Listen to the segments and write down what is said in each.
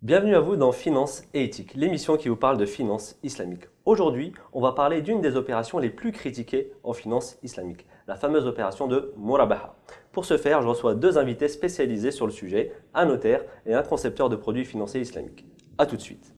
Bienvenue à vous dans Finance et Éthique, l'émission qui vous parle de finance islamique. Aujourd'hui, on va parler d'une des opérations les plus critiquées en finance islamique, la fameuse opération de Murabaha. Pour ce faire, je reçois deux invités spécialisés sur le sujet, un notaire et un concepteur de produits financiers islamiques. A tout de suite.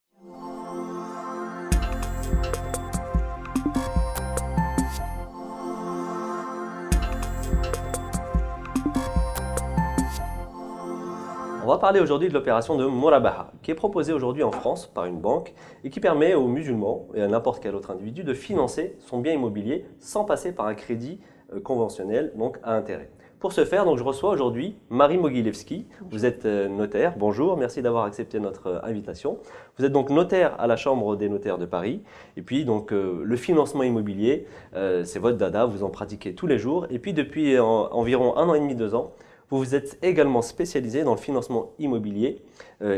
On va parler aujourd'hui de l'opération de Murabaha, qui est proposée aujourd'hui en France par une banque et qui permet aux musulmans et à n'importe quel autre individu de financer son bien immobilier sans passer par un crédit conventionnel, donc à intérêt. Pour ce faire, donc, je reçois aujourd'hui Marie Mogilevski. Vous êtes notaire. Bonjour, merci d'avoir accepté notre invitation. Vous êtes donc notaire à la Chambre des notaires de Paris. Et puis, donc, le financement immobilier, c'est votre dada, vous en pratiquez tous les jours. Et puis, depuis environ 1 an et demi, 2 ans, vous vous êtes également spécialisé dans le financement immobilier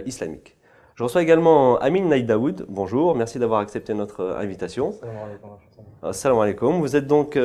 islamique. Je reçois également Amin Naïdaoud. Bonjour, merci d'avoir accepté notre invitation. Assalamu alaikum. Vous êtes donc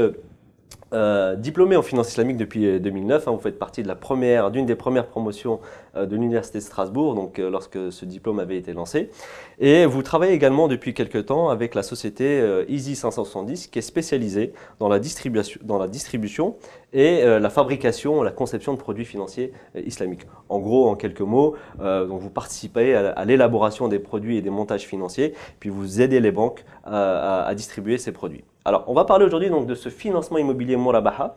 diplômé en finance islamique depuis 2009. Vous faites partie d'une des premières promotions de l'Université de Strasbourg, donc, lorsque ce diplôme avait été lancé. Et vous travaillez également depuis quelques temps avec la société Easy 570, qui est spécialisée dans la distribution et la fabrication, la conception de produits financiers islamiques. En gros, en quelques mots, donc vous participez à l'élaboration des produits et des montages financiers, puis vous aidez les banques à distribuer ces produits. Alors, on va parler aujourd'hui donc de ce financement immobilier Murabaha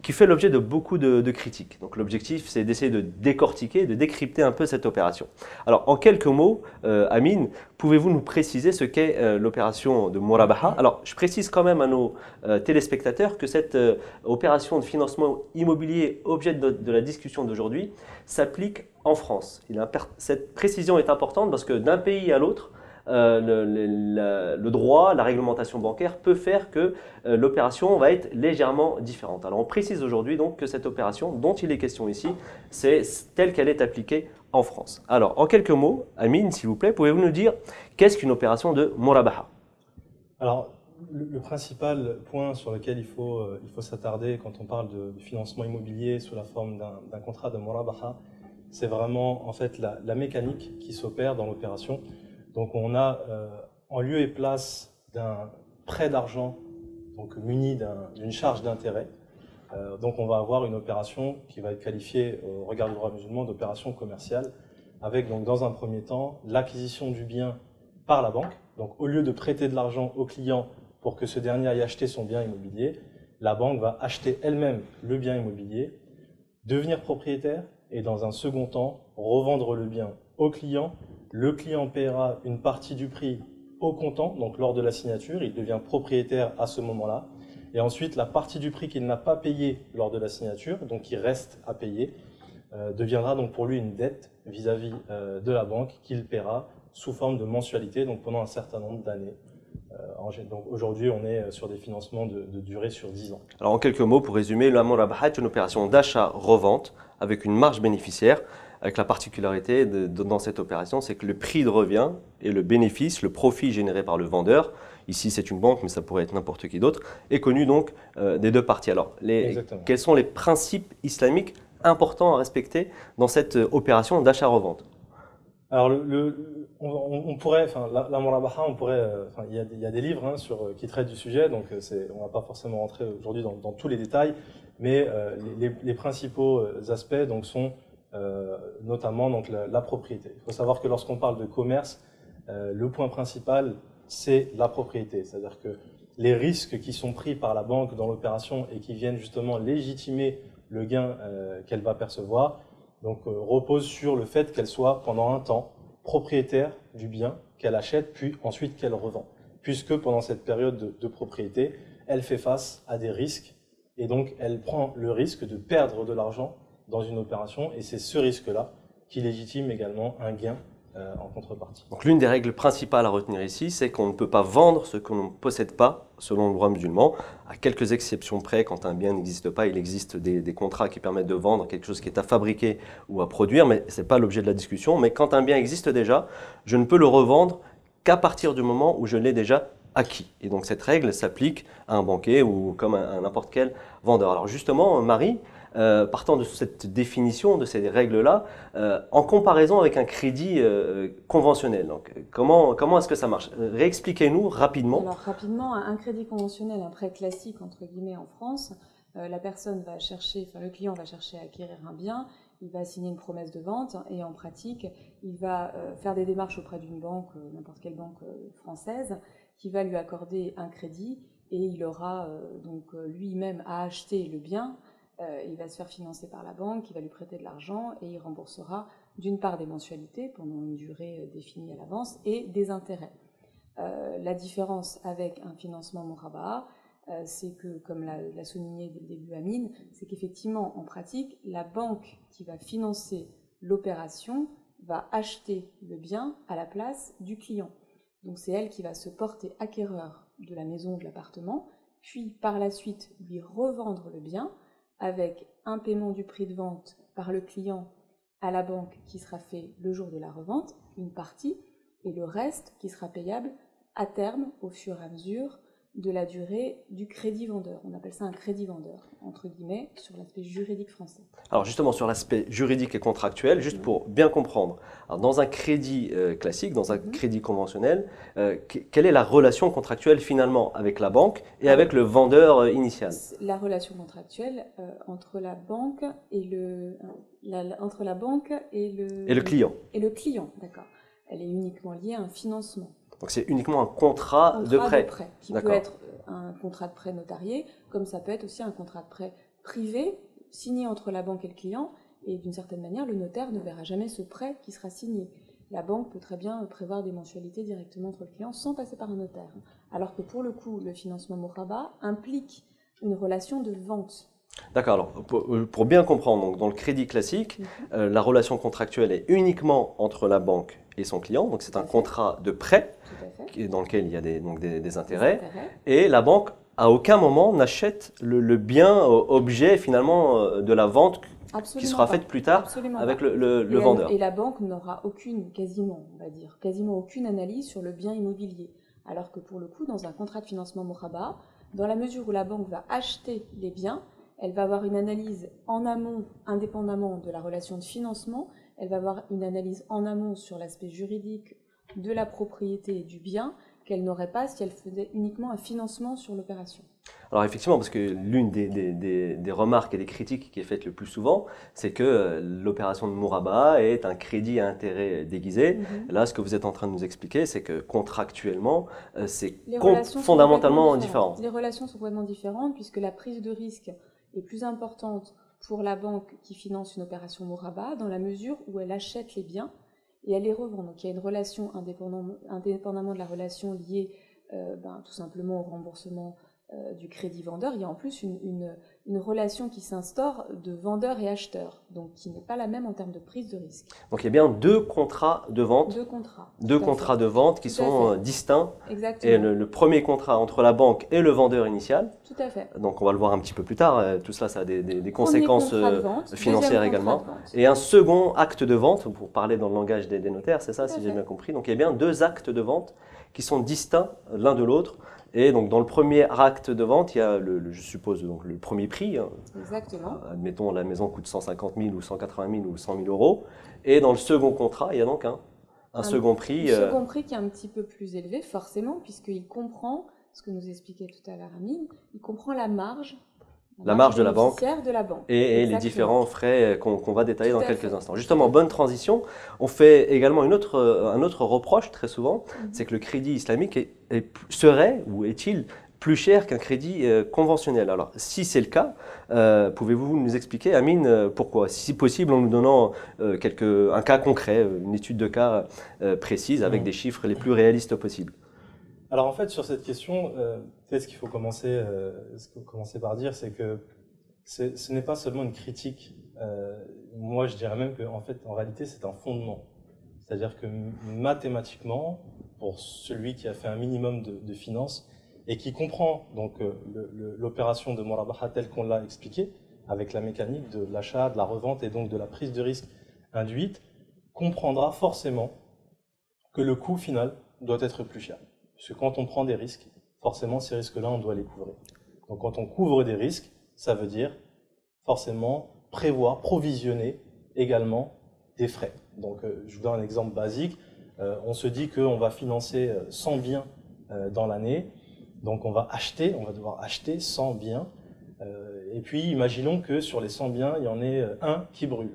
qui fait l'objet de beaucoup de critiques. Donc, l'objectif, c'est d'essayer de décortiquer, de décrypter un peu cette opération. Alors, en quelques mots, Amine, pouvez-vous nous préciser ce qu'est l'opération de Murabaha? Alors, je précise quand même à nos téléspectateurs que cette opération de financement immobilier, objet de la discussion d'aujourd'hui, s'applique en France. Cette précision est importante parce que d'un pays à l'autre, le droit, la réglementation bancaire peut faire que l'opération va être légèrement différente. Alors on précise aujourd'hui donc que cette opération dont il est question ici, c'est telle qu'elle est appliquée en France. Alors en quelques mots, Amine, s'il vous plaît, pouvez-vous nous dire qu'est-ce qu'une opération de Murabaha? Alors le principal point sur lequel il faut s'attarder quand on parle de financement immobilier sous la forme d'un contrat de Murabaha, c'est vraiment en fait la mécanique qui s'opère dans l'opération. Donc on a en lieu et place d'un prêt d'argent donc muni d'une charge d'intérêt. Donc on va avoir une opération qui va être qualifiée au regard du droit musulman d'opération commerciale avec donc dans un premier temps l'acquisition du bien par la banque. Donc au lieu de prêter de l'argent au client pour que ce dernier aille acheter son bien immobilier, la banque va acheter elle-même le bien immobilier, devenir propriétaire et dans un second temps revendre le bien au client. Le client paiera une partie du prix au comptant, donc lors de la signature, il devient propriétaire à ce moment-là. Et ensuite, la partie du prix qu'il n'a pas payé lors de la signature, donc qui reste à payer, deviendra donc pour lui une dette vis-à-vis de la banque qu'il paiera sous forme de mensualité, donc pendant un certain nombre d'années. Donc aujourd'hui, on est sur des financements de durée sur 10 ans. Alors en quelques mots, pour résumer, la Murabaha est une opération d'achat-revente avec une marge bénéficiaire, avec la particularité dans cette opération, c'est que le prix de revient et le bénéfice, le profit généré par le vendeur, ici c'est une banque mais ça pourrait être n'importe qui d'autre, est connu donc des deux parties. Alors quels sont les principes islamiques importants à respecter dans cette opération d'achat-revente? Alors on pourrait, la Murabaha, il y a des livres qui traitent du sujet, donc on ne va pas forcément rentrer aujourd'hui dans tous les détails, mais les principaux aspects donc sont notamment donc la propriété. Il faut savoir que lorsqu'on parle de commerce, le point principal c'est la propriété, c'est-à-dire que les risques qui sont pris par la banque dans l'opération et qui viennent justement légitimer le gain qu'elle va percevoir, donc reposent sur le fait qu'elle soit pendant un temps propriétaire du bien qu'elle achète puis ensuite qu'elle revend, puisque pendant cette période de propriété, elle fait face à des risques et donc elle prend le risque de perdre de l'argent dans une opération, et c'est ce risque-là qui légitime également un gain en contrepartie. Donc l'une des règles principales à retenir ici, c'est qu'on ne peut pas vendre ce qu'on ne possède pas selon le droit musulman. À quelques exceptions près, quand un bien n'existe pas, il existe des contrats qui permettent de vendre quelque chose qui est à fabriquer ou à produire, mais ce n'est pas l'objet de la discussion. Mais quand un bien existe déjà, je ne peux le revendre qu'à partir du moment où je l'ai déjà acquis. Et donc cette règle s'applique à un banquier ou comme à n'importe quel vendeur. Alors justement, Marie, partant de cette définition, de ces règles-là, en comparaison avec un crédit conventionnel. Donc, comment est-ce que ça marche? Réexpliquez-nous rapidement. Alors rapidement, un crédit conventionnel, un prêt classique entre guillemets en France, la personne va chercher, enfin le client va chercher à acquérir un bien, il va signer une promesse de vente et en pratique, il va faire des démarches auprès d'une banque, n'importe quelle banque française, qui va lui accorder un crédit et il aura donc lui-même à acheter le bien. Il va se faire financer par la banque, il va lui prêter de l'argent et il remboursera d'une part des mensualités pendant une durée définie à l'avance et des intérêts. La différence avec un financement Mourabaha, c'est que, comme l'a souligné dès le début Amine, c'est qu'effectivement, en pratique, la banque qui va financer l'opération va acheter le bien à la place du client. Donc c'est elle qui va se porter acquéreur de la maison ou de l'appartement, puis par la suite lui revendre le bien avec un paiement du prix de vente par le client à la banque qui sera fait le jour de la revente, une partie, et le reste qui sera payable à terme au fur et à mesure de la durée du crédit vendeur. On appelle ça un crédit vendeur, entre guillemets, sur l'aspect juridique français. Alors justement, sur l'aspect juridique et contractuel, juste pour bien comprendre, alors dans un crédit classique, dans un crédit conventionnel, quelle est la relation contractuelle finalement avec la banque et avec le vendeur initial? La relation contractuelle entre la banque et entre la banque et le client. Et le client, d'accord. Elle est uniquement liée à un financement. Donc c'est uniquement un contrat de prêt. Qui peut être un contrat de prêt notarié, comme ça peut être aussi un contrat de prêt privé signé entre la banque et le client, et d'une certaine manière, le notaire ne verra jamais ce prêt qui sera signé. La banque peut très bien prévoir des mensualités directement entre le client sans passer par un notaire. Alors que pour le coup, le financement Mourabaha implique une relation de vente. D'accord, alors pour bien comprendre, donc, dans le crédit classique, la relation contractuelle est uniquement entre la banque et son client, donc c'est un contrat de prêt dans lequel il y a des intérêts, et la banque à aucun moment n'achète le bien objet finalement de la vente qui sera faite plus tard avec le vendeur. Et la banque n'aura quasiment aucune analyse sur le bien immobilier, alors que pour le coup, dans un contrat de financement Mourabaha, dans la mesure où la banque va acheter les biens, elle va avoir une analyse en amont, indépendamment de la relation de financement. Elle va avoir une analyse en amont sur l'aspect juridique de la propriété et du bien qu'elle n'aurait pas si elle faisait uniquement un financement sur l'opération. Alors effectivement, parce que l'une des remarques et des critiques qui est faite le plus souvent, c'est que l'opération de Mourabaha est un crédit à intérêt déguisé. Là, ce que vous êtes en train de nous expliquer, c'est que contractuellement, c'est fondamentalement différent. Les relations sont complètement différentes puisque la prise de risque est plus importante pour la banque qui finance une opération Mourabaha dans la mesure où elle achète les biens et elle les revend. Donc il y a une relation indépendamment de la relation liée tout simplement au remboursement du crédit vendeur. Il y a en plus une relation qui s'instaure de vendeur et acheteur, donc qui n'est pas la même en termes de prise de risque. Donc il y a bien deux contrats de vente. Deux contrats de vente qui sont distincts. Exactement. Et le premier contrat entre la banque et le vendeur initial. Tout à fait. Donc on va le voir un petit peu plus tard. Tout cela, ça a des conséquences financières également. Vente. Et un second acte de vente, pour parler dans le langage des notaires, c'est ça, si j'ai bien compris. Donc il y a bien deux actes de vente qui sont distincts l'un de l'autre. Et donc dans le premier acte de vente, il y a je suppose donc le premier prix. Exactement. Admettons la maison coûte 150 000 ou 180 000 ou 100 000 euros. Et dans le second contrat, il y a donc un second prix. Un second prix qui est un petit peu plus élevé, forcément, puisqu'il comprend, ce que nous expliquait tout à l'heure Amine, il comprend la marge de la banque, et les différents frais qu'on va détailler dans quelques instants. Justement, bonne transition, on fait également un autre reproche très souvent, c'est que le crédit islamique serait ou est-il plus cher qu'un crédit conventionnel. Alors, si c'est le cas, pouvez-vous nous expliquer, Amine, pourquoi? Si possible, en nous donnant un cas concret, une étude de cas précise avec des chiffres les plus réalistes possibles. Alors en fait, sur cette question, ce qu'il faut commencer par dire, c'est que ce n'est pas seulement une critique. Moi, je dirais même en réalité, c'est un fondement. C'est-à-dire que mathématiquement, pour celui qui a fait un minimum de finances et qui comprend donc l'opération de Mourabaha telle qu'on l'a expliqué, avec la mécanique de l'achat, de la revente et donc de la prise de risque induite, comprendra forcément que le coût final doit être plus cher. Parce que quand on prend des risques, forcément ces risques-là, on doit les couvrir. Donc quand on couvre des risques, ça veut dire forcément prévoir, provisionner également des frais. Donc, je vous donne un exemple basique. On se dit qu'on va financer 100 biens dans l'année. Donc, on va devoir acheter 100 biens. Et puis, imaginons que sur les 100 biens, il y en ait un qui brûle.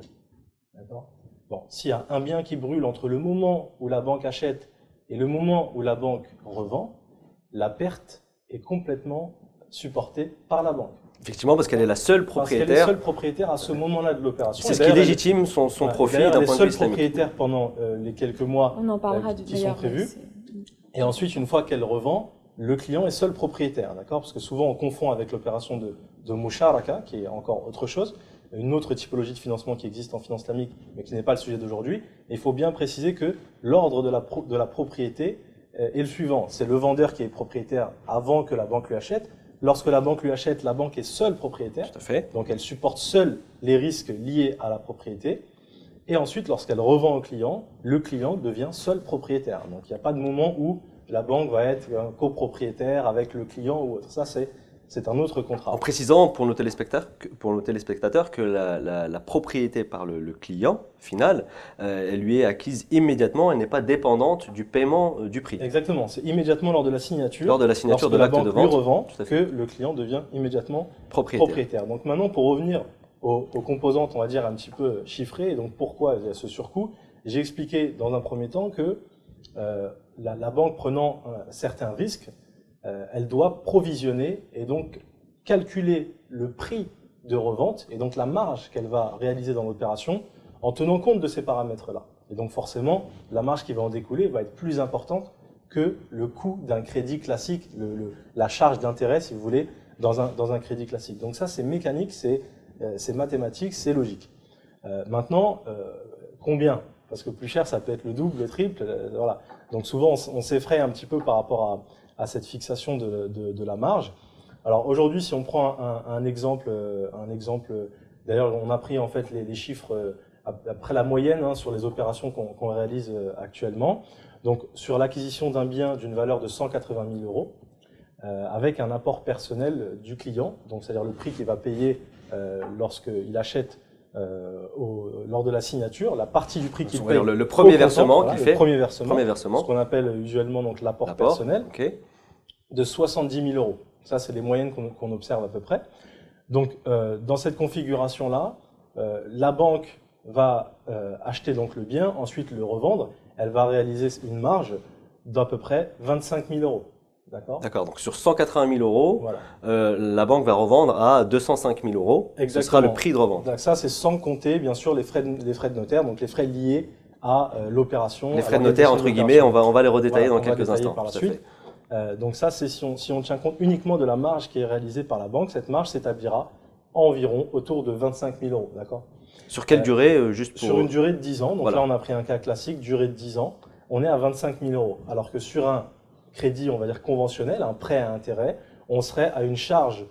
D'accord ? Bon, s'il y a un bien qui brûle entre le moment où la banque achète et le moment où la banque revend, la perte est complètement supportée par la banque. Effectivement, parce qu'elle est la seule propriétaire. Parce qu'elle est seule propriétaire à ce moment-là de l'opération. C'est ce qui légitime son profit d'un point de vue islamique. Elle est seule propriétaire pendant les quelques mois qui sont prévus. Et ensuite, une fois qu'elle revend, le client est seul propriétaire, d'accord ? Parce que souvent, on confond avec l'opération de musharaka, qui est encore autre chose, une autre typologie de financement qui existe en finance islamique, mais qui n'est pas le sujet d'aujourd'hui. Et il faut bien préciser que l'ordre de la propriété est le suivant. C'est le vendeur qui est propriétaire avant que la banque lui achète. Lorsque la banque lui achète, la banque est seule propriétaire. Tout à fait. Donc, elle supporte seule les risques liés à la propriété. Et ensuite, lorsqu'elle revend au client, le client devient seul propriétaire. Donc, il n'y a pas de moment où la banque va être un copropriétaire avec le client ou autre. Ça, c'est un autre contrat. En précisant pour nos téléspectateurs que la propriété par le client final, elle lui est acquise immédiatement, elle n'est pas dépendante du paiement du prix. Exactement, c'est immédiatement lors de la signature, de l'acte de vente, la banque lui revend, que le client devient immédiatement propriétaire. Donc maintenant, pour revenir aux composantes, on va dire un petit peu chiffrées, et donc pourquoi il y a ce surcoût, j'ai expliqué dans un premier temps que la banque prenant certains risques, elle doit provisionner et donc calculer le prix de revente et donc la marge qu'elle va réaliser dans l'opération en tenant compte de ces paramètres-là. Et donc forcément, la marge qui va en découler va être plus importante que le coût d'un crédit classique, la charge d'intérêt, si vous voulez, dans un crédit classique. Donc ça, c'est mécanique, c'est mathématique, c'est logique. Maintenant, combien ? Parce que plus cher, ça peut être le double, le triple, voilà. Donc souvent, on s'effraie un petit peu par rapport à cette fixation de la marge. Alors aujourd'hui, si on prend un exemple, d'ailleurs, on a pris en fait les chiffres après la moyenne sur les opérations qu'on réalise actuellement. Donc sur l'acquisition d'un bien d'une valeur de 180 000 euros, avec un apport personnel du client, donc c'est-à-dire le prix qu'il va payer lorsqu'il achète lors de la signature, la partie du prix qu'il paye. Le premier versement qu'il fait. Le premier versement, ce qu'on appelle usuellement donc l'apport personnel, de 70 000 euros. Ça, c'est les moyennes qu'on observe à peu près. Donc, dans cette configuration-là, la banque va acheter donc le bien, ensuite le revendre. Elle va réaliser une marge d'à peu près 25 000 euros. D'accord, donc sur 180 000 euros, voilà. La banque va revendre à 205 000 euros. Exactement. Ce sera le prix de revente. Donc ça, c'est sans compter, bien sûr, les frais de notaire, donc les frais liés à l'opération. Les frais de notaire, entre guillemets, on va les redétailler dans quelques instants. Par la suite. Donc ça, c'est si on tient compte uniquement de la marge qui est réalisée par la banque, cette marge s'établira environ autour de 25 000 euros. D'accord ? Sur quelle durée Sur une durée de 10 ans. Donc là, on a pris un cas classique, durée de 10 ans. On est à 25 000 euros. Alors que sur un crédit, on va dire conventionnel, un prêt à intérêt, on serait à une charge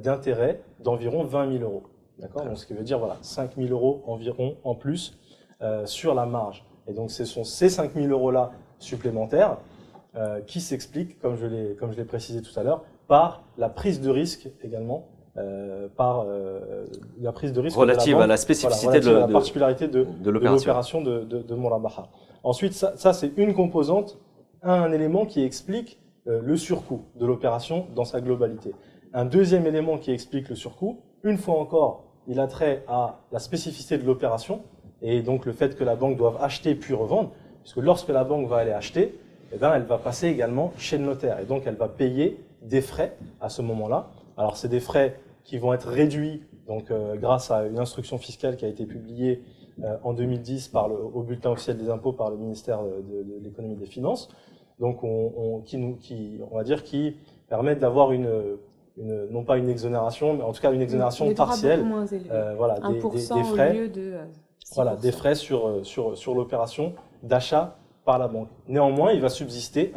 d'intérêt d'environ 20 000 euros. D'accord ? Donc ce qui veut dire 5 000 euros environ en plus sur la marge. Et donc ce sont ces 5 000 euros-là supplémentaires qui s'expliquent, comme je l'ai précisé tout à l'heure, par la prise de risque également, par la prise de risque relative à la spécificité de la particularité de l'opération de Murabaha. Ensuite, ça c'est une composante, un élément qui explique le surcoût de l'opération dans sa globalité. Un deuxième élément qui explique le surcoût, une fois encore, il a trait à la spécificité de l'opération et donc le fait que la banque doive acheter puis revendre, puisque lorsque la banque va aller acheter, elle va passer également chez le notaire et donc elle va payer des frais à ce moment-là. Alors c'est des frais qui vont être réduits donc grâce à une instruction fiscale qui a été publiée en 2010 au bulletin officiel des impôts par le ministère de l'économie et des finances. Donc qui permettent d'avoir non pas une exonération, mais en tout cas une exonération partielle, des frais, au lieu de 6%. Des frais sur l'opération d'achat par la banque. Néanmoins, il va subsister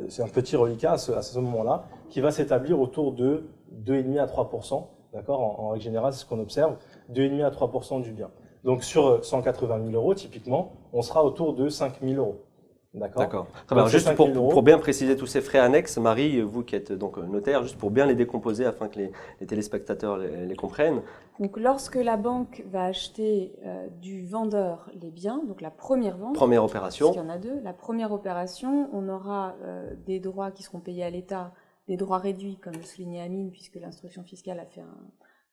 c'est un petit reliquat à ce moment-là, qui va s'établir autour de 2,5 à 3%, d'accord, en règle générale, c'est ce qu'on observe, 2,5 à 3% du bien. Donc sur 180 000 euros, typiquement, on sera autour de 5 000 euros. D'accord. Très Donc, bien. c'est Juste 5 000 euros. pour bien préciser tous ces frais annexes, Marie, vous qui êtes donc notaire, juste pour bien les décomposer afin que les téléspectateurs les comprennent. Donc, lorsque la banque va acheter du vendeur les biens, donc la première vente, Première parce opération. qu'il y en a deux, la première opération, on aura des droits qui seront payés à l'État, des droits réduits, comme le soulignait Amine, puisque l'instruction fiscale a fait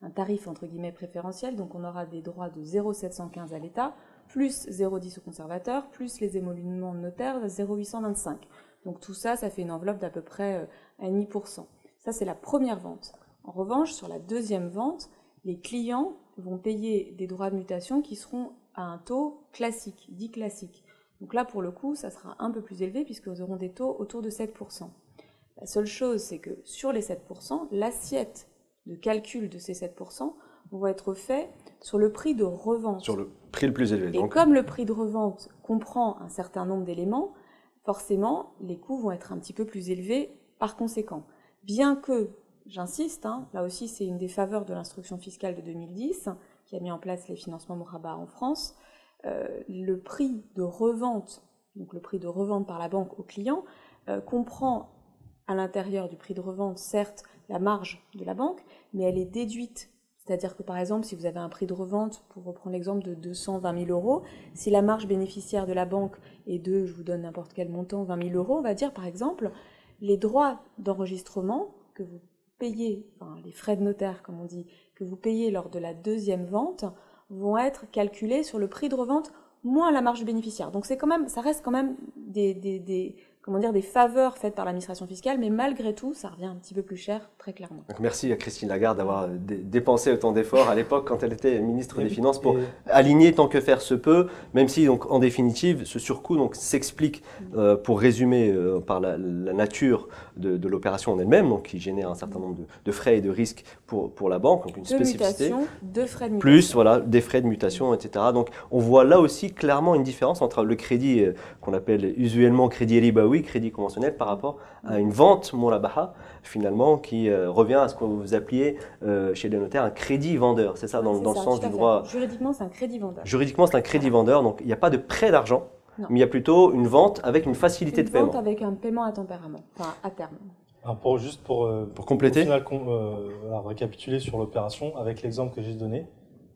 un tarif entre guillemets préférentiel, donc on aura des droits de 0,715 à l'État, plus 0,10 au conservateur, plus les émoluments de notaire de 0,825. Donc tout ça, ça fait une enveloppe d'à peu près 1,5%. Ça, c'est la première vente. En revanche, sur la deuxième vente, les clients vont payer des droits de mutation qui seront à un taux classique, dit classique. Donc là, pour le coup, ça sera un peu plus élevé puisqu'ils auront des taux autour de 7%. La seule chose, c'est que sur les 7%, l'assiette de calcul de ces 7% vont être faits sur le prix de revente. Sur le prix le plus élevé. Et Donc, comme le prix de revente comprend un certain nombre d'éléments, forcément, les coûts vont être un petit peu plus élevés par conséquent. Bien que, j'insiste, là aussi c'est une des faveurs de l'instruction fiscale de 2010, qui a mis en place les financements Mouraba en France, le prix de revente, donc le prix de revente par la banque au client, comprend à l'intérieur du prix de revente, certes, la marge de la banque, mais elle est déduite. C'est-à-dire que par exemple, si vous avez un prix de revente, pour reprendre l'exemple de 220 000 euros, si la marge bénéficiaire de la banque est de, je vous donne n'importe quel montant, 20 000 euros, on va dire par exemple, les droits d'enregistrement que vous payez, enfin les frais de notaire comme on dit, que vous payez lors de la deuxième vente, vont être calculés sur le prix de revente moins la marge bénéficiaire. Donc c'est quand même, ça reste quand même des faveurs faites par l'administration fiscale, mais malgré tout, ça revient un petit peu plus cher, très clairement. donc merci à Christine Lagarde d'avoir dépensé autant d'efforts à l'époque quand elle était ministre des Finances pour aligner tant que faire se peut, même si donc en définitive ce surcoût donc s'explique pour résumer par la nature de l'opération en elle-même, donc qui génère un certain nombre de frais et de risques pour la banque, donc une spécificité. Mutation, de frais de mutation. Plus voilà, des frais de mutation, etc. Donc on voit là aussi clairement une différence entre le crédit qu'on appelle usuellement crédit ribaoui, crédit conventionnel, par rapport à une vente mourabaha, finalement, qui revient à ce que vous appeliez chez les notaires un crédit vendeur. C'est ça, dans le sens du droit. Juridiquement, c'est un crédit vendeur. Juridiquement, c'est un crédit vendeur, donc il n'y a pas de prêt d'argent, Non. mais il y a plutôt une vente avec une facilité de paiement. Une vente avec un paiement à tempérament, enfin à terme. Pour compléter, au final, récapituler sur l'opération, avec l'exemple que j'ai donné,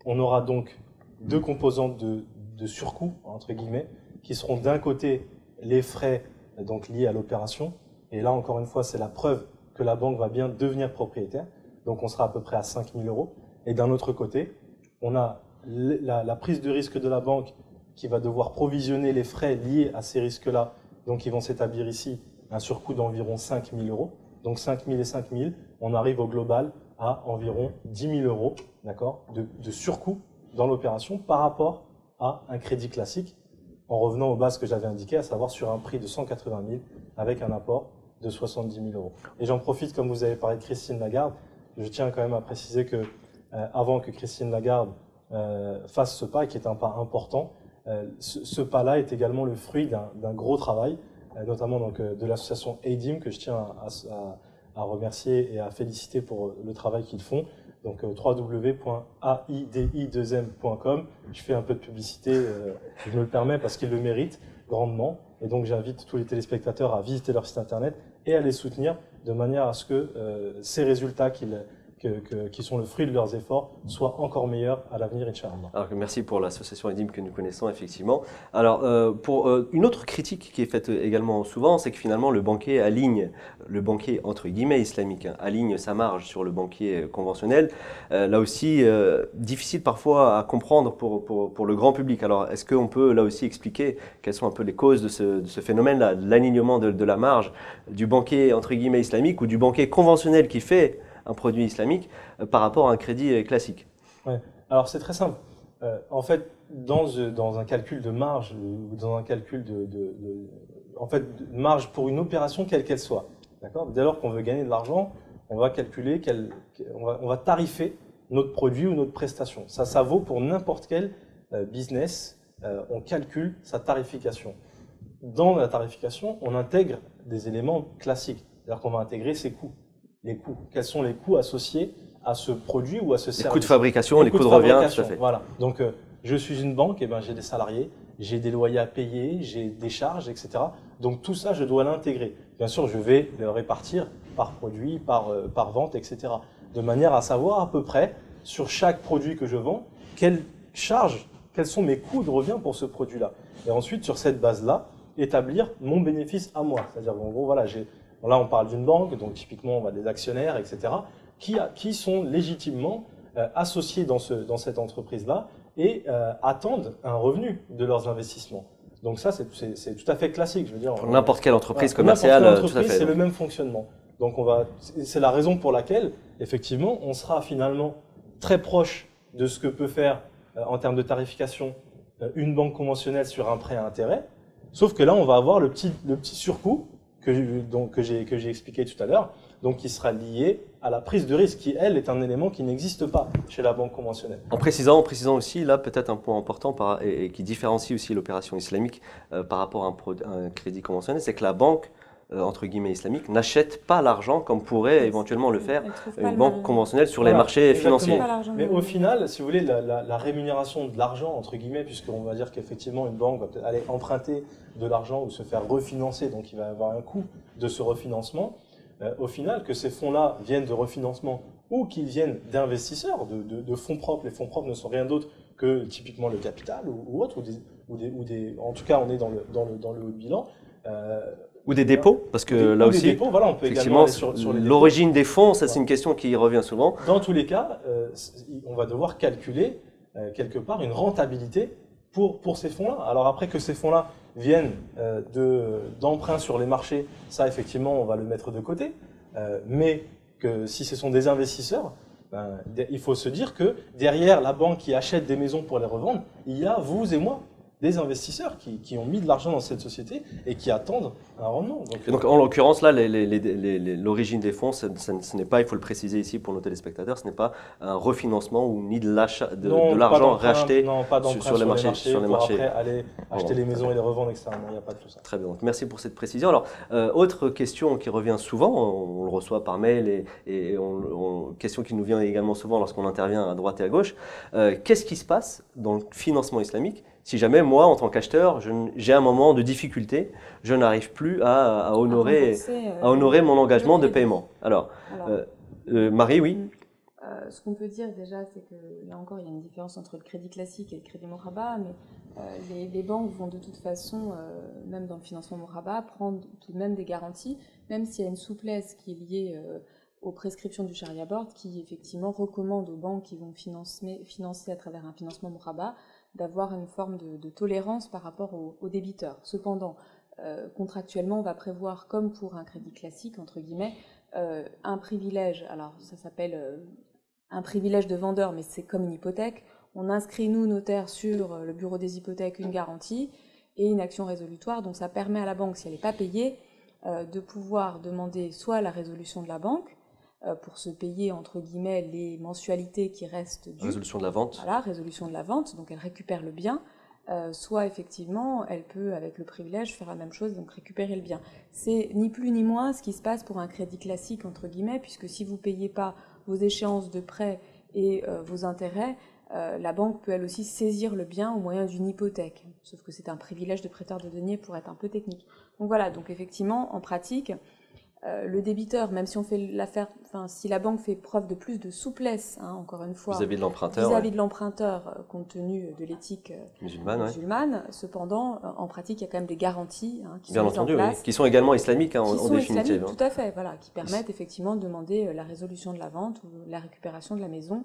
on aura donc deux composantes de surcoût, entre guillemets, qui seront d'un côté les frais donc liés à l'opération, et là encore une fois c'est la preuve que la banque va bien devenir propriétaire, donc on sera à peu près à 5 000 euros, et d'un autre côté, on a la prise de risque de la banque qui va devoir provisionner les frais liés à ces risques-là, donc ils vont s'établir ici un surcoût d'environ 5 000 euros. Donc 5 000 et 5 000, on arrive au global à environ 10 000 euros de surcoût dans l'opération par rapport à un crédit classique, en revenant aux bases que j'avais indiquées, à savoir sur un prix de 180 000 avec un apport de 70 000 euros. Et j'en profite, comme vous avez parlé de Christine Lagarde, je tiens quand même à préciser que avant que Christine Lagarde fasse ce pas, qui est un pas important, ce pas-là est également le fruit d'un gros travail, notamment donc, de l'association AIDIM, que je tiens à remercier et à féliciter pour le travail qu'ils font. Donc www.aidi2m.com. Je fais un peu de publicité, je me le permets parce qu'ils le méritent grandement. Et donc j'invite tous les téléspectateurs à visiter leur site internet et à les soutenir de manière à ce que ces résultats qui sont le fruit de leurs efforts, soient encore meilleurs à l'avenir, Inch'Allah. Alors, merci pour l'association EDIM que nous connaissons, effectivement. Alors, pour une autre critique qui est faite également souvent, c'est que finalement, le banquier entre guillemets islamique, aligne sa marge sur le banquier conventionnel. Là aussi, difficile parfois à comprendre pour le grand public. Alors, est-ce qu'on peut là aussi expliquer quelles sont un peu les causes de ce phénomène-là, de l'alignement de la marge du banquier entre guillemets islamique ou du banquier conventionnel qui fait un produit islamique par rapport à un crédit classique? Ouais. Alors c'est très simple. En fait, dans un calcul de marge ou dans un calcul de marge pour une opération quelle qu'elle soit, d'accord. Dès lors qu'on veut gagner de l'argent, on va calculer, on va tarifer notre produit ou notre prestation. Ça vaut pour n'importe quel business. On calcule sa tarification. Dans la tarification, on intègre des éléments classiques, c'est-à-dire qu'on va intégrer ses coûts. Les coûts. Quels sont les coûts associés à ce produit ou à ce service? Les coûts de fabrication, les coûts de revient, tout à fait. Voilà. Donc, Je suis une banque, et ben j'ai des salariés, j'ai des loyers à payer, j'ai des charges, etc. Donc tout ça, je dois l'intégrer. Bien sûr, je vais le répartir par produit, par vente, etc. De manière à savoir à peu près, sur chaque produit que je vends, quelle charge, quels sont mes coûts de revient pour ce produit-là. Et ensuite, sur cette base-là, établir mon bénéfice à moi. C'est-à-dire, en gros, voilà, là, on parle d'une banque, donc typiquement, on a des actionnaires, etc., qui sont légitimement associés dans cette entreprise-là et attendent un revenu de leurs investissements. Donc ça, c'est tout à fait classique. Je veux dire, pour n'importe quelle entreprise commerciale, tout à fait. C'est le même fonctionnement. Donc c'est la raison pour laquelle, effectivement, on sera finalement très proche de ce que peut faire en termes de tarification une banque conventionnelle sur un prêt à intérêt. Sauf que là, on va avoir le petit surcoût que j'ai expliqué tout à l'heure, donc qui sera lié à la prise de risque, qui, elle, est un élément qui n'existe pas chez la banque conventionnelle. En précisant aussi, là, peut-être un point important et qui différencie aussi l'opération islamique par rapport à un crédit conventionnel, c'est que la banque, entre guillemets, islamique, n'achète pas l'argent comme pourrait éventuellement le faire une banque conventionnelle sur les marchés financiers. Mais au final, si vous voulez, la rémunération de l'argent, entre guillemets, puisqu'on va dire qu'effectivement une banque va peut-être aller emprunter de l'argent ou se faire refinancer, donc il va y avoir un coût de ce refinancement, au final, que ces fonds-là viennent de refinancement ou qu'ils viennent d'investisseurs, de fonds propres. Les fonds propres ne sont rien d'autre que typiquement le capital ou autre, en tout cas on est dans le haut de bilan. Ou des dépôts, parce que là aussi, dépôts, voilà, on peut effectivement sur l'origine des fonds, ça c'est une question qui revient souvent. Dans tous les cas, on va devoir calculer quelque part une rentabilité pour ces fonds-là. Alors après que ces fonds-là viennent d'emprunts sur les marchés, ça effectivement on va le mettre de côté, mais que si ce sont des investisseurs, il faut se dire que derrière la banque qui achète des maisons pour les revendre, il y a vous et moi, des investisseurs qui ont mis de l'argent dans cette société et qui attendent un rendement. Donc en l'occurrence, là, l'origine des fonds, ce n'est pas, il faut le préciser ici pour nos téléspectateurs, ce n'est pas un refinancement ou ni de l'achat de l'argent racheté sur les marchés. Après aller acheter les maisons et les revendre, etc. Il n'y a pas de tout ça. Très bien, donc merci pour cette précision. Alors, autre question qui revient souvent, on le reçoit par mail et question qui nous vient également souvent lorsqu'on intervient à droite et à gauche. Qu'est-ce qui se passe dans le financement islamique si jamais moi, en tant qu'acheteur, j'ai un moment de difficulté, je n'arrive plus à honorer mon engagement de paiement. Alors Marie, oui. Ce qu'on peut dire déjà, c'est que là encore, il y a une différence entre le crédit classique et le crédit Mouraba, mais les banques vont de toute façon, même dans le financement Mouraba, prendre tout de même des garanties, même s'il y a une souplesse qui est liée aux prescriptions du Sharia Board, qui effectivement recommande aux banques qui vont financer à travers un financement Mouraba, d'avoir une forme de tolérance par rapport aux débiteurs. Cependant, contractuellement, on va prévoir, comme pour un crédit classique, entre guillemets, un privilège. Alors, ça s'appelle un privilège de vendeur, mais c'est comme une hypothèque. On inscrit, nous, notaires, sur le bureau des hypothèques, une garantie et une action résolutoire. Donc, ça permet à la banque, si elle n'est pas payée, de pouvoir demander soit la résolution de la banque, pour se payer, entre guillemets, les mensualités qui restent dues. Résolution de la vente. Voilà, résolution de la vente, donc elle récupère le bien. Soit, effectivement, elle peut, avec le privilège, faire la même chose, donc récupérer le bien. C'est ni plus ni moins ce qui se passe pour un crédit classique, entre guillemets, puisque si vous ne payez pas vos échéances de prêt et vos intérêts, la banque peut elle aussi saisir le bien au moyen d'une hypothèque. Sauf que c'est un privilège de prêteur de deniers pour être un peu technique. Donc voilà, donc effectivement, en pratique, le débiteur, même si on fait l'affaire, si la banque fait preuve de plus de souplesse, encore une fois, vis-à-vis de l'emprunteur, compte tenu de l'éthique musulmane, cependant, en pratique, il y a quand même des garanties qui sont mises en place, qui sont également islamiques en définitive. Islamiques, tout à fait, voilà, qui permettent effectivement de demander la résolution de la vente ou la récupération de la maison.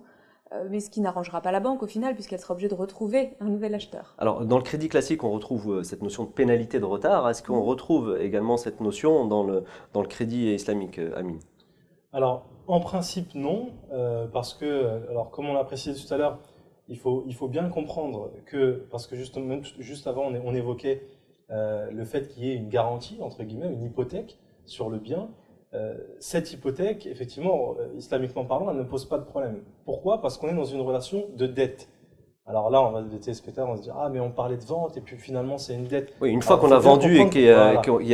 Mais ce qui n'arrangera pas la banque au final, puisqu'elle sera obligée de retrouver un nouvel acheteur. Alors, dans le crédit classique, on retrouve cette notion de pénalité de retard. Est-ce qu'on retrouve également cette notion dans le crédit islamique, Amine? Alors, en principe, non, parce que, alors, comme on l'a précisé tout à l'heure, il faut bien comprendre que, parce que juste avant, on évoquait le fait qu'il y ait une garantie, entre guillemets, une hypothèque sur le bien. Cette hypothèque, effectivement, islamiquement parlant, elle ne pose pas de problème. Pourquoi? Parce qu'on est dans une relation de dette. Alors là, les téléspectateurs vont se dire « Ah, mais on parlait de vente et puis finalement, c'est une dette. » Oui, une fois qu'on a vendu et qu'il y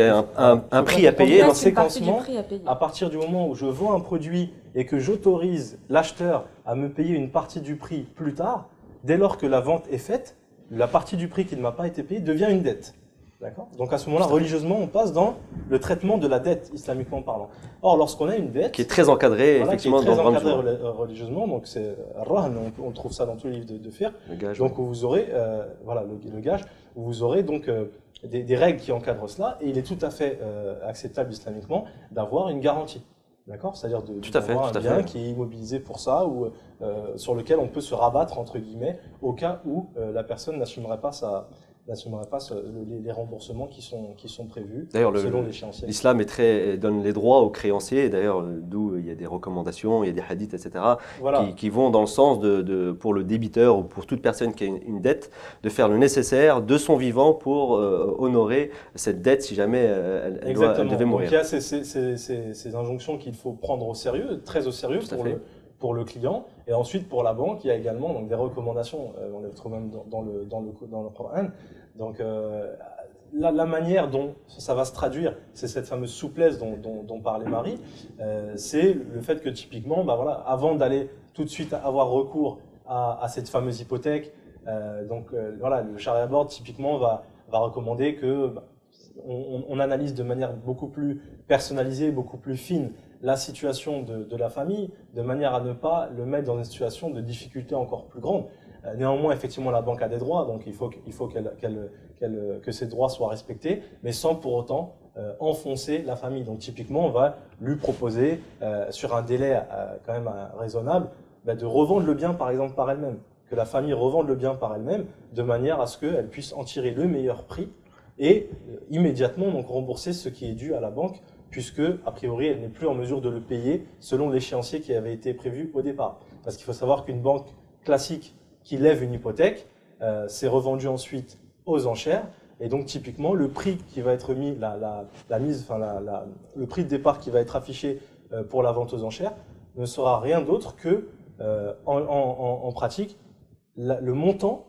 a un prix à payer, un séquencement, à partir du moment où je vends un produit et que j'autorise l'acheteur à me payer une partie du prix plus tard, dès lors que la vente est faite, la partie du prix qui ne m'a pas été payée devient une dette. D'accord ? Donc à ce moment-là, religieusement, on passe dans le traitement de la dette, islamiquement parlant. Or, lorsqu'on a une dette… Qui est très encadrée, voilà, effectivement, qui est très dans le encadrée droit religieusement, donc c'est rahn, on trouve ça dans tous les livres de fiqh. le gage. Donc vous aurez, voilà, le gage, vous aurez donc des règles qui encadrent cela, et il est tout à fait acceptable islamiquement d'avoir une garantie. D'accord ? C'est-à-dire d'avoir un bien qui est immobilisé pour ça, ou sur lequel on peut se rabattre, entre guillemets, au cas où la personne n'assumerait pas les remboursements qui sont prévus selon l'échéancier. L'islam donne les droits aux créanciers, d'ailleurs d'où il y a des recommandations, il y a des hadiths, etc. Voilà. qui vont dans le sens pour le débiteur ou pour toute personne qui a une dette, de faire le nécessaire de son vivant pour honorer cette dette si jamais elle devait mourir. Donc il y a ces injonctions qu'il faut prendre au sérieux, très au sérieux pour le client, et ensuite pour la banque, il y a également donc, des recommandations, on les retrouve même dans le Coran. Donc la manière dont ça va se traduire, c'est cette fameuse souplesse dont parlait Marie, c'est le fait que typiquement, bah voilà, avant d'aller tout de suite avoir recours à cette fameuse hypothèque, voilà, le Sharia Board typiquement va recommander que on analyse de manière beaucoup plus personnalisée, beaucoup plus fine la situation de la famille, de manière à ne pas le mettre dans une situation de difficulté encore plus grande. Néanmoins, effectivement, la banque a des droits, donc il faut que ces droits soient respectés, mais sans pour autant enfoncer la famille. Donc typiquement, on va lui proposer, sur un délai quand même raisonnable, de revendre le bien, par exemple, par elle-même. Que la famille revende le bien par elle-même, de manière à ce qu'elle puisse en tirer le meilleur prix et immédiatement donc rembourser ce qui est dû à la banque, puisque, a priori, elle n'est plus en mesure de le payer selon l'échéancier qui avait été prévu au départ. Parce qu'il faut savoir qu'une banque classique qui lève une hypothèque, c'est revendu ensuite aux enchères, et donc typiquement, le prix qui va être mis, le prix de départ qui va être affiché pour la vente aux enchères ne sera rien d'autre que, en pratique, le montant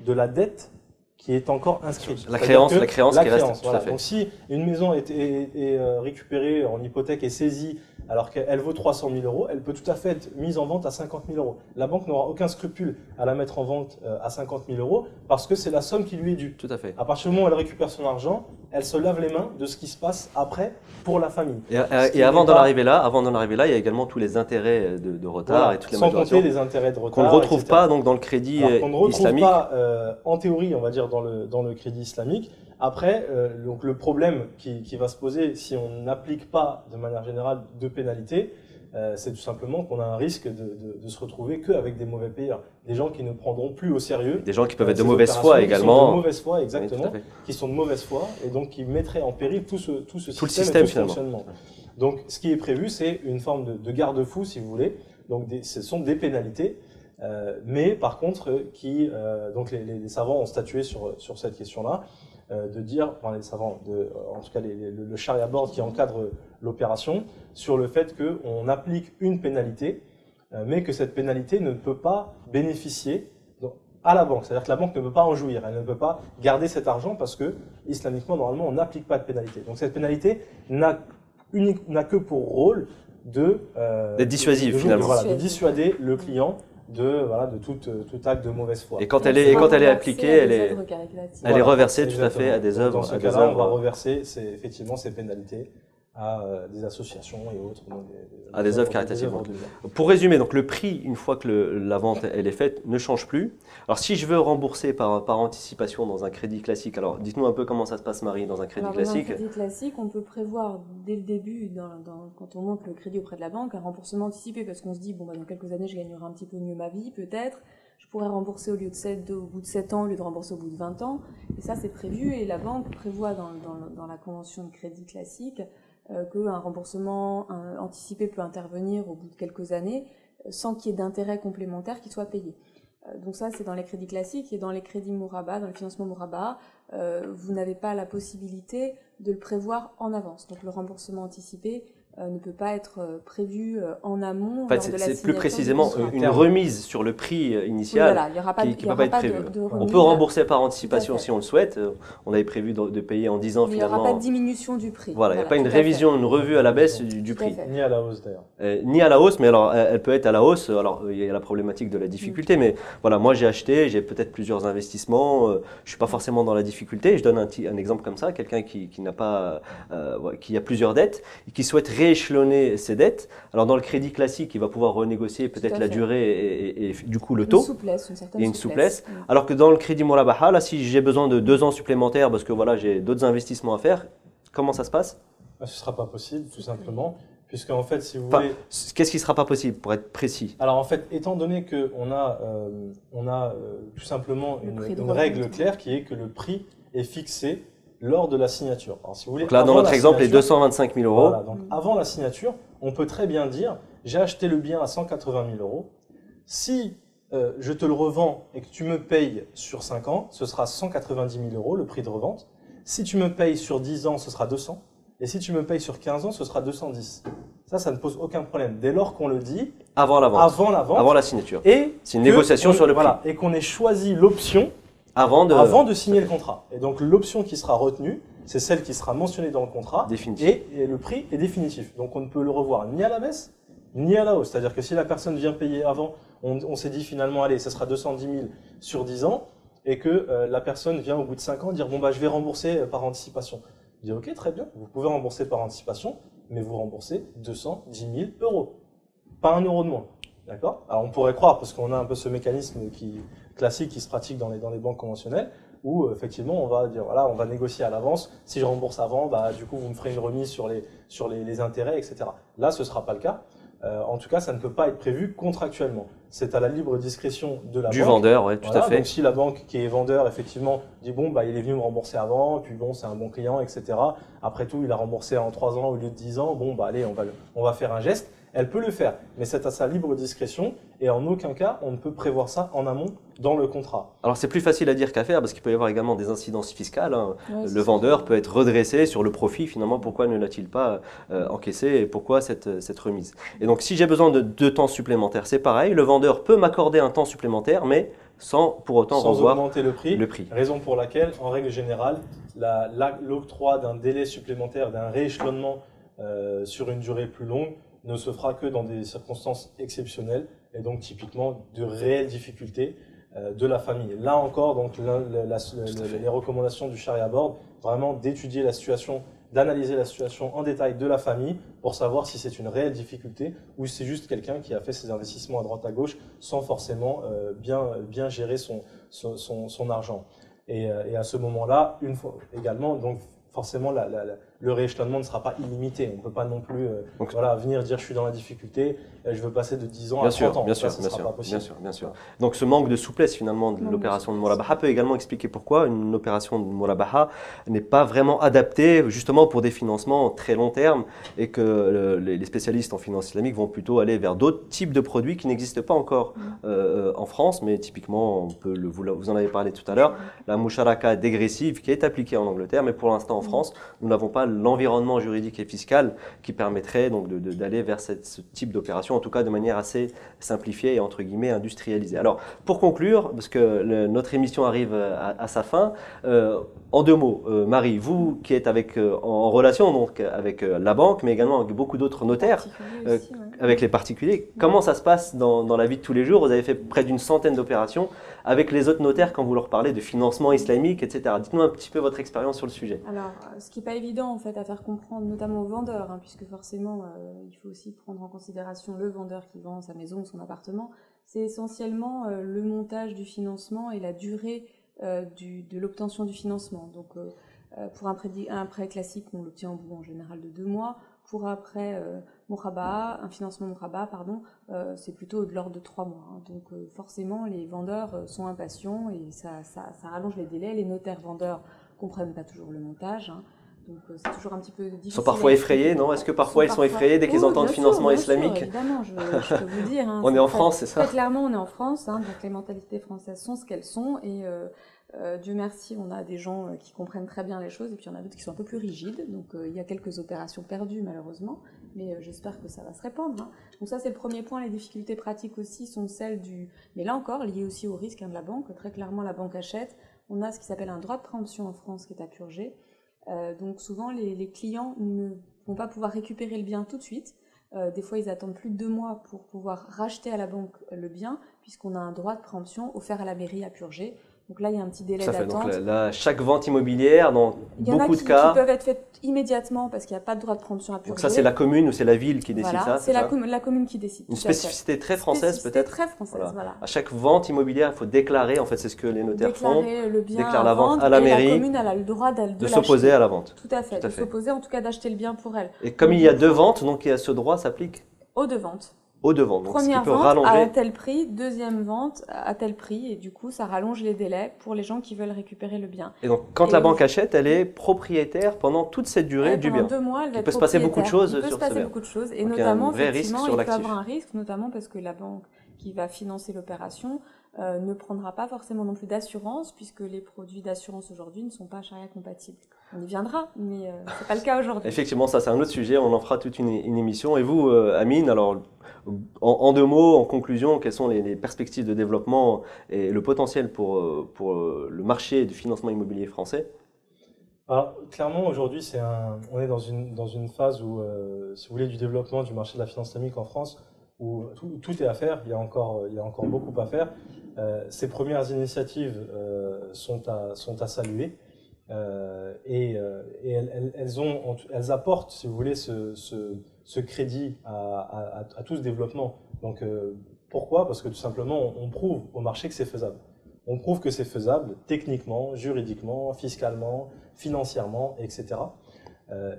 de la dette qui est encore inscrite. La créance qui reste. Voilà. Donc si une maison est récupérée en hypothèque et saisie alors qu'elle vaut 300 000 euros, elle peut tout à fait être mise en vente à 50 000 euros. La banque n'aura aucun scrupule à la mettre en vente à 50 000 euros parce que c'est la somme qui lui est due. Tout à fait. À partir du moment où elle récupère son argent, elle se lave les mains de ce qui se passe après pour la famille. Et avant d'en arriver là, il y a également tous les intérêts de retard, voilà, et toutes les sans majorations compter les intérêts de retard, qu'on ne retrouve pas donc dans le crédit islamique. Qu'on ne retrouve pas en théorie, on va dire, dans le crédit islamique. Après, donc le problème qui va se poser si on n'applique pas de manière générale de pénalité, c'est tout simplement qu'on a un risque de se retrouver qu'avec des mauvais payeurs. Des gens qui ne prendront plus au sérieux. Des gens qui peuvent être de mauvaise foi également. De mauvaise foi, exactement. Oui, qui sont de mauvaise foi et donc qui mettraient en péril tout le système et tout ce finalement. fonctionnement. Donc, ce qui est prévu, c'est une forme de garde-fou, si vous voulez. Donc, ce sont des pénalités. Mais par contre, donc les savants ont statué sur cette question-là, de dire, enfin les savants, en tout cas le Sharia Board qui encadre l'opération, sur le fait qu'on applique une pénalité, mais que cette pénalité ne peut pas bénéficier à la banque. C'est-à-dire que la banque ne peut pas en jouir, elle ne peut pas garder cet argent parce que, islamiquement, normalement, on n'applique pas de pénalité. Donc cette pénalité n'a que pour rôle d'être dissuasive, finalement. De dissuader le client de tout acte de mauvaise foi. Et quand elle est appliquée, elle est reversée tout à fait à des œuvres. Dans ce cas-là, on va reverser effectivement ces pénalités à des associations et autres. À des œuvres caritatives. Pour résumer, donc le prix, une fois que la vente elle est faite, ne change plus. Alors si je veux rembourser par anticipation dans un crédit classique, alors dites-nous un peu comment ça se passe, Marie, dans un crédit classique. Dans un crédit classique, on peut prévoir dès le début, quand on monte le crédit auprès de la banque, un remboursement anticipé parce qu'on se dit, dans quelques années, je gagnerai un petit peu mieux ma vie, peut-être. Je pourrais rembourser au bout de 7 ans, au lieu de rembourser au bout de 20 ans. Et ça, c'est prévu et la banque prévoit dans la convention de crédit classique qu'un remboursement anticipé peut intervenir au bout de quelques années sans qu'il y ait d'intérêt complémentaire qui soit payé. Donc ça, c'est dans les crédits classiques. Et dans les crédits Mouraba, dans le financement Mouraba, vous n'avez pas la possibilité de le prévoir en avance. Donc le remboursement anticipé ne peut pas être prévu en amont. En fait, lors de la c'est plus signature précisément du contrat. une remise sur le prix initial Oui, voilà, il n'y aura pas, qui il y ne peut aura pas être pas prévu. de On remise. peut rembourser par Tout à anticipation fait. si on le souhaite. On avait prévu de payer en 10 ans Mais il n'y aura pas finalement. de diminution du prix. Voilà, il n'y a pas une tout à fait. révision, une revue à la baisse du Tout à prix. fait. Ni à la hausse d'ailleurs. Ni à la hausse, mais alors elle peut être à la hausse. Alors il y a la problématique de la difficulté, mais voilà, moi j'ai acheté, j'ai peut-être plusieurs investissements, je ne suis pas forcément dans la difficulté. Je donne un exemple comme ça, quelqu'un qui n'a pas, qui a plusieurs dettes et qui souhaite rééchelonner ses dettes. Alors dans le crédit classique, il va pouvoir renégocier peut-être à la fait. durée et du coup le Une taux. souplesse, une certaine Et une souplesse. Mm. Alors que dans le crédit Murabaha, là, si j'ai besoin de 2 ans supplémentaires parce que voilà, j'ai d'autres investissements à faire, comment ça se passe? Ce ne sera pas possible, tout simplement, puisque en fait, si vous Enfin, voulez... qu'est-ce qui ne sera pas possible pour être précis? Alors en fait, étant donné qu'on a, tout simplement Le prix de une revente. règle claire qui est que le prix est fixé lors de la signature. Alors si vous voulez, Donc là, dans avant notre la exemple, les signature, 225 000 euros. voilà, donc avant la signature, on peut très bien dire, j'ai acheté le bien à 180 000 euros. Si je te le revends et que tu me payes sur 5 ans, ce sera 190 000 euros le prix de revente. Si tu me payes sur 10 ans, ce sera 200. Et si tu me payes sur 15 ans, ce sera 210. Ça ne pose aucun problème. Dès lors qu'on le dit, Avant la vente. avant la vente, Avant la signature. et C'est une négociation sur le prix. voilà, et qu'on ait choisi l'option Avant avant de signer le contrat. Et donc l'option qui sera retenue, c'est celle qui sera mentionnée dans le contrat. Définitif. Et le prix est définitif. Donc on ne peut le revoir ni à la baisse, ni à la hausse. C'est-à-dire que si la personne vient payer avant, on s'est dit finalement, allez, ça sera 210 000 sur 10 ans, et que la personne vient au bout de 5 ans dire, bon, bah, je vais rembourser par anticipation. Je dis, ok, très bien, vous pouvez rembourser par anticipation, mais vous remboursez 210 000 euros. Pas 1 euro de moins. D'accord? Alors on pourrait croire, parce qu'on a un peu ce mécanisme classique qui se pratique dans les banques conventionnelles, où effectivement on va dire, voilà, on va négocier à l'avance, si je rembourse avant, bah, du coup vous me ferez une remise sur les intérêts, etc. Là, ce ne sera pas le cas. En tout cas, ça ne peut pas être prévu contractuellement. C'est à la libre discrétion de la du banque. vendeur, ouais, tout Voilà, à fait. donc si la banque qui est vendeur, effectivement, dit bon, bah, il est venu me rembourser avant, puis bon, c'est un bon client, etc. Après tout, il a remboursé en 3 ans au lieu de 10 ans, bon, bah, allez, on va faire un geste. Elle peut le faire, mais c'est à sa libre discrétion et en aucun cas, on ne peut prévoir ça en amont dans le contrat. Alors c'est plus facile à dire qu'à faire parce qu'il peut y avoir également des incidences fiscales. Hein. Ouais, Le vendeur peut être redressé sur le profit. Finalement, pourquoi ne l'a-t-il pas encaissé et pourquoi cette remise? Et donc si j'ai besoin de 2 temps supplémentaires, c'est pareil. Le vendeur peut m'accorder un temps supplémentaire, mais sans pour autant Sans revoir augmenter le prix. Raison pour laquelle, en règle générale, l'octroi d'un délai supplémentaire, d'un rééchelonnement sur une durée plus longue, ne se fera que dans des circonstances exceptionnelles et donc typiquement de réelles difficultés de la famille. Là encore, donc les recommandations du Sharia Board, vraiment d'étudier la situation, d'analyser la situation en détail de la famille pour savoir si c'est une réelle difficulté ou si c'est juste quelqu'un qui a fait ses investissements à droite à gauche sans forcément bien gérer son argent. Et à ce moment-là, une fois également, donc forcément, le rééchelonnement ne sera pas illimité. On ne peut pas non plus venir dire je suis dans la difficulté, je veux passer de 10 ans à 30 ans. Bien sûr. Donc ce manque de souplesse finalement de l'opération de Murabaha peut également expliquer pourquoi une opération de Murabaha n'est pas vraiment adaptée justement pour des financements très long terme et que les spécialistes en finance islamique vont plutôt aller vers d'autres types de produits qui n'existent pas encore en France, mais typiquement, vous en avez parlé tout à l'heure, la musharaka dégressive qui est appliquée en Angleterre, mais pour l'instant en France, nous n'avons pas l'environnement juridique et fiscal qui permettrait donc d'aller vers ce type d'opération, en tout cas de manière assez simplifiée et entre guillemets industrialisée. Alors pour conclure, parce que notre émission arrive à sa fin, en 2 mots, Marie, vous qui êtes en relation donc avec la banque, mais également avec beaucoup d'autres notaires, aussi, avec les particuliers, comment ça se passe dans la vie de tous les jours? Vous avez fait près d'une centaine d'opérations avec les autres notaires quand vous leur parlez de financement islamique, etc. Dites-nous un petit peu votre expérience sur le sujet. Alors, ce qui n'est pas évident en fait à faire comprendre, notamment aux vendeurs, hein, puisque forcément il faut aussi prendre en considération le vendeur qui vend sa maison ou son appartement, c'est essentiellement le montage du financement et la durée de l'obtention du financement. Donc, pour un prêt classique, on l'obtient au bout en général de 2 mois. Pour un prêt un financement Mouraba, c'est plutôt de l'ordre de 3 mois. Hein. Donc forcément, les vendeurs sont impatients et ça rallonge les délais. Les notaires vendeurs comprennent pas toujours le montage. Hein. Donc c'est toujours un petit peu difficile. Ils sont parfois effrayés, non? Est-ce que parfois ils sont effrayés dès qu'ils entendent financement islamique? Sûr, évidemment, je peux vous dire. Hein, on est en France, c'est ça? Très clairement, on est en France. Hein, donc les mentalités françaises sont ce qu'elles sont et Dieu merci, on a des gens qui comprennent très bien les choses et puis il y en a d'autres qui sont un peu plus rigides. Donc il y a quelques opérations perdues malheureusement. mais j'espère que ça va se répandre. Hein. Donc ça, c'est le premier point. Les difficultés pratiques aussi sont celles mais là encore, liées aussi au risque de la banque. Très clairement, la banque achète. On a ce qui s'appelle un droit de préemption en France qui est à purger. Donc souvent, les clients ne vont pas pouvoir récupérer le bien tout de suite. Des fois, ils attendent plus de 2 mois pour pouvoir racheter à la banque le bien, puisqu'on a un droit de préemption offert à la mairie à purger. Donc là, il y a un petit délai d'attente. Donc là, chaque vente immobilière, dans beaucoup de cas... qui peuvent être faites immédiatement parce qu'il n'y a pas de droit de préemption à purger. Donc ça, c'est la commune ou c'est la ville qui décide voilà, ça? C'est la commune qui décide. Une spécificité très française peut-être? Très française, voilà. À chaque vente immobilière, il faut déclarer, en fait, c'est ce que les notaires font. Déclarer le bien déclare la vente à la mairie. La commune, elle a le droit de s'opposer à la vente. Tout à fait, de s'opposer, en tout cas d'acheter le bien pour elle. Et comme il y a 2 ventes, donc ce droit s'applique aux 2 ventes. Aux 2 ventes. Donc, Première ce qui peut vente rallonger... à tel prix, deuxième vente à tel prix, et du coup, ça rallonge les délais pour les gens qui veulent récupérer le bien. Et donc, quand la banque achète, elle est propriétaire pendant toute cette durée du bien. Pendant 2 mois, elle va être Il peut se passer beaucoup de choses sur ce bien. Il peut se passer beaucoup de choses, et donc, notamment, effectivement, il peut y avoir un risque, notamment parce que la banque qui va financer l'opération ne prendra pas forcément non plus d'assurance, puisque les produits d'assurance aujourd'hui ne sont pas charia compatibles. On y viendra, mais ce n'est pas le cas aujourd'hui. Effectivement, ça c'est un autre sujet, on en fera toute une émission. Et vous, Amine, alors en 2 mots, en conclusion, quelles sont les perspectives de développement et le potentiel pour le marché du financement immobilier français? Alors, clairement, aujourd'hui, on est dans une phase où, si vous voulez, du développement du marché de la finance islamique en France, où tout est à faire, il y a encore beaucoup à faire. Ces premières initiatives sont à saluer et elles apportent, si vous voulez, ce crédit à tout ce développement. Donc, pourquoi? Parce que tout simplement, on prouve au marché que c'est faisable. On prouve que c'est faisable techniquement, juridiquement, fiscalement, financièrement, etc.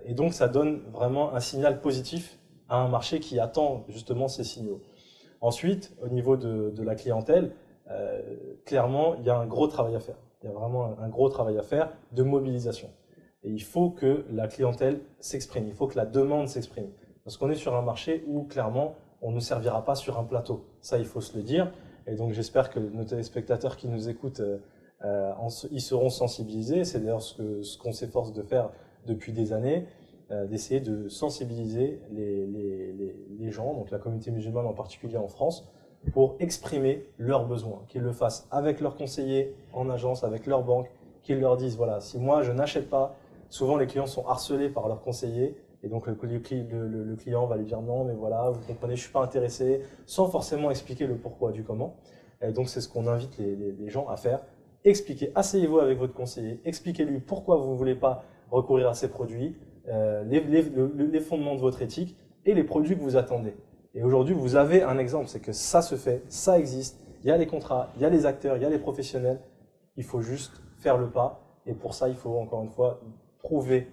Et donc, ça donne vraiment un signal positif à un marché qui attend justement ces signaux. Ensuite, au niveau de la clientèle, clairement, il y a un gros travail à faire. Il y a vraiment un gros travail à faire de mobilisation. Et il faut que la clientèle s'exprime, il faut que la demande s'exprime. Parce qu'on est sur un marché où, clairement, on ne servira pas sur un plateau. Ça, il faut se le dire. Et donc, j'espère que nos téléspectateurs qui nous écoutent, ils seront sensibilisés. C'est d'ailleurs ce qu'on s'efforce de faire depuis des années, d'essayer de sensibiliser les gens, donc la communauté musulmane en particulier en France, pour exprimer leurs besoins, qu'ils le fassent avec leurs conseillers en agence, avec leur banque, qu'ils leur disent, voilà, si moi je n'achète pas, souvent les clients sont harcelés par leurs conseillers, et donc le client va lui dire non, mais voilà, vous comprenez, je ne suis pas intéressé, sans forcément expliquer le pourquoi du comment. Et donc c'est ce qu'on invite les gens à faire. Expliquez, asseyez-vous avec votre conseiller, expliquez-lui pourquoi vous ne voulez pas recourir à ces produits, les fondements de votre éthique et les produits que vous attendez. Et aujourd'hui, vous avez un exemple, c'est que ça se fait, ça existe, il y a les contrats, il y a les acteurs, il y a les professionnels, il faut juste faire le pas. Et pour ça, il faut encore une fois prouver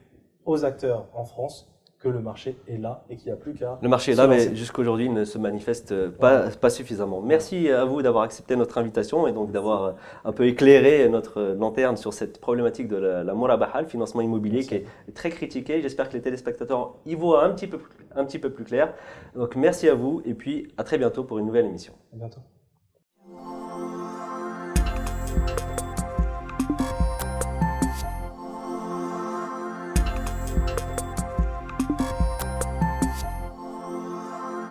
aux acteurs en France que le marché est là et qu'il n'y a plus qu'à... Le marché est là, mais jusqu'aujourd'hui, il ne se manifeste pas suffisamment. Merci à vous d'avoir accepté notre invitation et donc d'avoir un peu éclairé notre lanterne sur cette problématique de la murabaha, le financement immobilier, qui est très critiqué. J'espère que les téléspectateurs y voient un petit peu plus clair. Donc merci à vous et puis à très bientôt pour une nouvelle émission. À bientôt.